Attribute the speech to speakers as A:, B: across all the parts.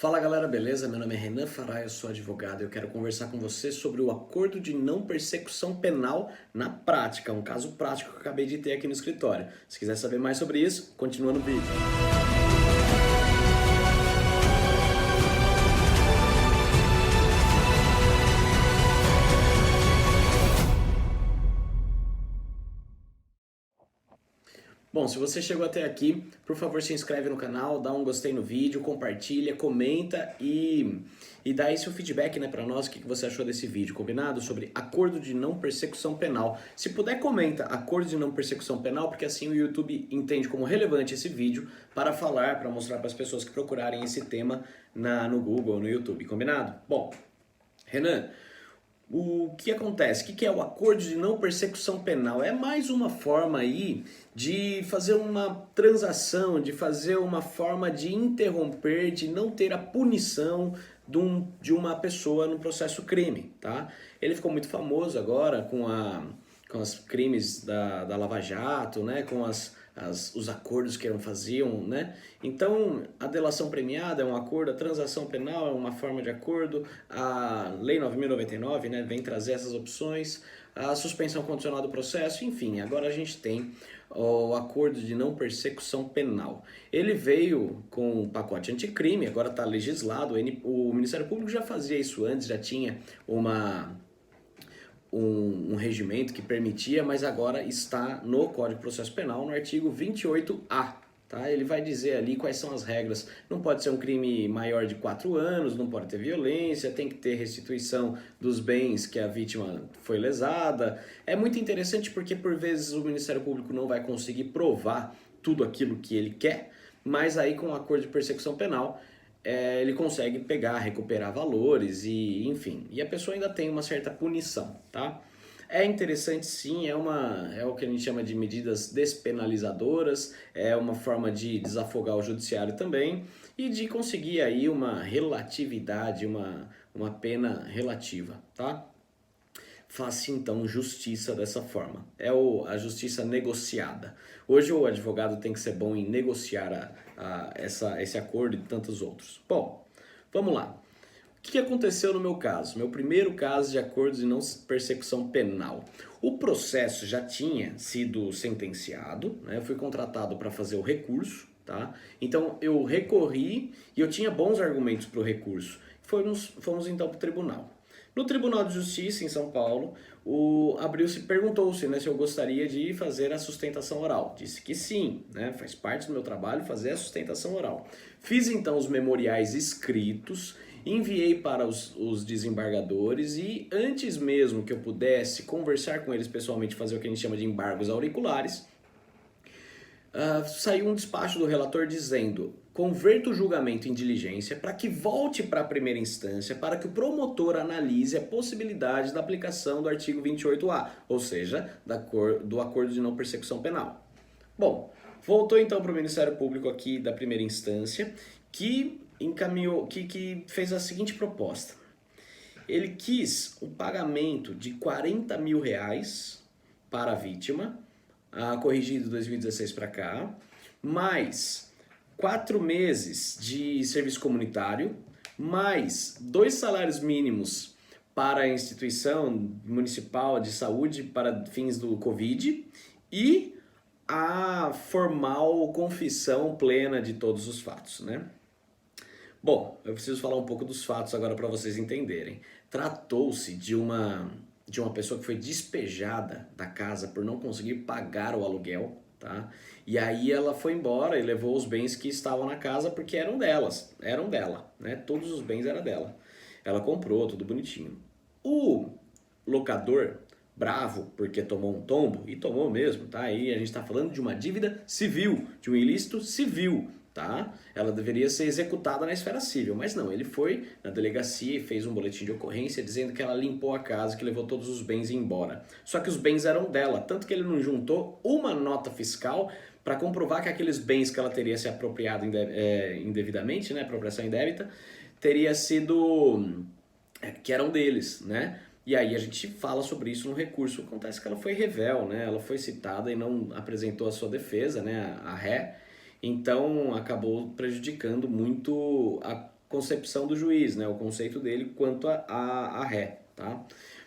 A: Fala galera, beleza? Meu nome é Renan Fará, eu sou advogado e eu quero conversar com você sobre o acordo de não persecução penal na prática, um caso prático que eu acabei de ter aqui no escritório. Se quiser saber mais sobre isso, continua no vídeo. Bom, se você chegou até aqui, por favor se inscreve no canal, dá um gostei no vídeo, compartilha, comenta e dá aí seu feedback, né, pra nós, o que você achou desse vídeo, combinado? Sobre acordo de não persecução penal. Se puder, comenta acordo de não persecução penal, porque assim o YouTube entende como relevante esse vídeo para falar, para mostrar para as pessoas que procurarem esse tema no Google ou no YouTube, combinado? Bom, Renan, o que acontece? O que é o acordo de não persecução penal? É mais uma forma aí de fazer uma transação, de fazer uma forma de interromper, de não ter a punição de uma pessoa no processo crime, tá? Ele ficou muito famoso agora com os crimes da Lava Jato, né? Com os acordos que eles faziam, né? Então, a delação premiada é um acordo, a transação penal é uma forma de acordo, a Lei 9.099, né, vem trazer essas opções, a suspensão condicional do processo, enfim, agora a gente tem o acordo de não persecução penal. Ele veio com o pacote anticrime, agora está legislado, o Ministério Público já fazia isso antes, já tinha um regimento que permitia, mas agora está no Código de Processo Penal, no artigo 28A. Tá? Ele vai dizer ali quais são as regras. Não pode ser um crime maior de 4 anos, não pode ter violência, tem que ter restituição dos bens que a vítima foi lesada. É muito interessante porque por vezes o Ministério Público não vai conseguir provar tudo aquilo que ele quer, mas aí com o acordo de persecução penal ele consegue pegar, recuperar valores e enfim, e a pessoa ainda tem uma certa punição, tá? É interessante sim, é o que a gente chama de medidas despenalizadoras, é uma forma de desafogar o judiciário também e de conseguir aí uma relatividade, uma pena relativa, tá? Faz-se então justiça dessa forma. É a justiça negociada. Hoje o advogado tem que ser bom em negociar esse acordo e tantos outros. Bom, vamos lá. O que aconteceu no meu caso? Meu primeiro caso de acordo de não persecução penal. O processo já tinha sido sentenciado, né? Eu fui contratado para fazer o recurso, tá? Então eu recorri e eu tinha bons argumentos para o recurso. Fomos então para o tribunal. No Tribunal de Justiça, em São Paulo, perguntou-se, né, se eu gostaria de fazer a sustentação oral. Disse que sim, né, faz parte do meu trabalho fazer a sustentação oral. Fiz então os memoriais escritos, enviei para os desembargadores e antes mesmo que eu pudesse conversar com eles pessoalmente, fazer o que a gente chama de embargos auriculares, saiu um despacho do relator dizendo: converta o julgamento em diligência para que volte para a primeira instância para que o promotor analise a possibilidade da aplicação do artigo 28A, ou seja, do acordo de não persecução penal. Bom, voltou então para o Ministério Público aqui da primeira instância, que encaminhou, que fez a seguinte proposta. Ele quis um pagamento de R$ 40 mil para a vítima, corrigido de 2016 para cá, mais 4 meses de serviço comunitário, mais 2 salários mínimos para a instituição municipal de saúde para fins do Covid e a formal confissão plena de todos os fatos, né? Bom, eu preciso falar um pouco dos fatos agora para vocês entenderem. Tratou-se de uma pessoa que foi despejada da casa por não conseguir pagar o aluguel, tá? E aí ela foi embora e levou os bens que estavam na casa porque eram dela, né? Todos os bens eram dela. Ela comprou, tudo bonitinho. O locador, bravo porque tomou um tombo, e tomou mesmo, tá? Aí a gente tá falando de uma dívida civil, de um ilícito civil, tá? Ela deveria ser executada na esfera civil, mas não, ele foi na delegacia e fez um boletim de ocorrência dizendo que ela limpou a casa, que levou todos os bens embora. Só que os bens eram dela, tanto que ele não juntou uma nota fiscal para comprovar que aqueles bens que ela teria se apropriado indevidamente, né, apropriação indébita, teria sido que eram deles, né? E aí a gente fala sobre isso no recurso. Acontece que ela foi revel, né? Ela foi citada e não apresentou a sua defesa, né? A ré. Então acabou prejudicando muito concepção do juiz, né? O conceito dele quanto a ré, tá?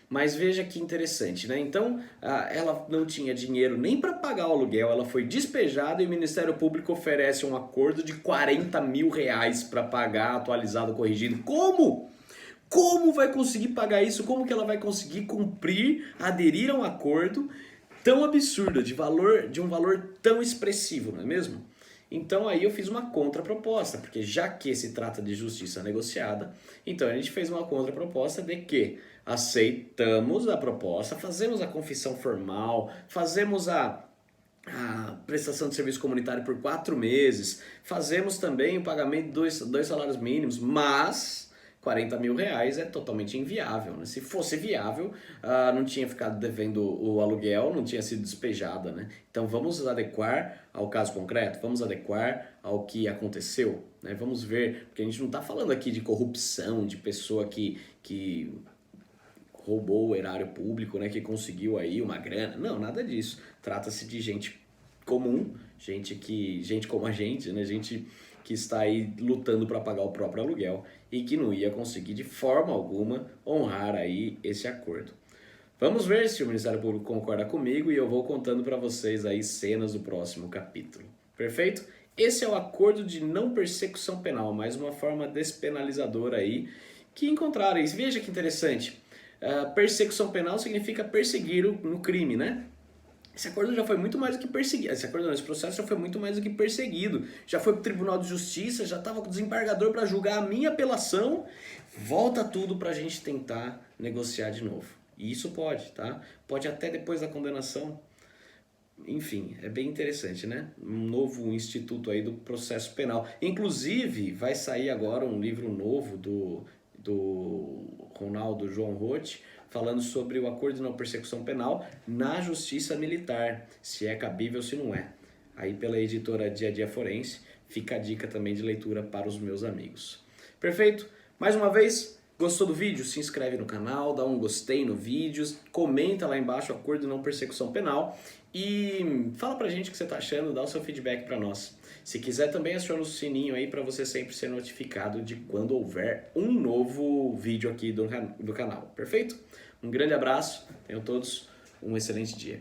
A: Mas veja que interessante, né? Então, ela não tinha dinheiro nem para pagar o aluguel, ela foi despejada e o Ministério Público oferece um acordo de 40 mil reais para pagar atualizado, corrigido. Como? Como vai conseguir pagar isso? Como que ela vai conseguir cumprir, aderir a um acordo tão absurdo, de um valor tão expressivo, não é mesmo? Então aí eu fiz uma contraproposta, porque já que se trata de justiça negociada, então a gente fez uma contraproposta de que aceitamos a proposta, fazemos a confissão formal, fazemos a prestação de serviço comunitário por 4 meses, fazemos também o pagamento de dois salários mínimos, mas 40 mil reais é totalmente inviável, né? Se fosse viável, não tinha ficado devendo o aluguel, não tinha sido despejada, né? Então vamos adequar ao caso concreto, vamos adequar ao que aconteceu, né? Vamos ver, porque a gente não está falando aqui de corrupção, de pessoa que roubou o erário público, né? Que conseguiu aí uma grana. Não, nada disso. Trata-se de gente comum, gente como a gente, né? Gente que está aí lutando para pagar o próprio aluguel e que não ia conseguir de forma alguma honrar aí esse acordo. Vamos ver se o Ministério Público concorda comigo e eu vou contando para vocês aí cenas do próximo capítulo. Perfeito? Esse é o acordo de não persecução penal, mais uma forma despenalizadora aí que encontraram. E veja que interessante, persecução penal significa perseguir no crime, né? Esse acordo já foi muito mais do que perseguido. Esse processo já foi muito mais do que perseguido. Já foi para o Tribunal de Justiça, já estava com o desembargador para julgar a minha apelação. Volta tudo para a gente tentar negociar de novo. E isso pode, tá? Pode até depois da condenação. Enfim, é bem interessante, né? Um novo instituto aí do processo penal. Inclusive, vai sair agora um livro novo do Ronaldo João Roth, falando sobre o acordo de não persecução penal na justiça militar, se é cabível, se não é. Aí pela editora Dia a Dia Forense, fica a dica também de leitura para os meus amigos. Perfeito? Mais uma vez, gostou do vídeo? Se inscreve no canal, dá um gostei no vídeo, comenta lá embaixo o acordo de não persecução penal e fala pra gente o que você tá achando, dá o seu feedback para nós. Se quiser também aciona o sininho aí para você sempre ser notificado de quando houver um novo vídeo aqui do canal, perfeito? Um grande abraço, tenham todos um excelente dia.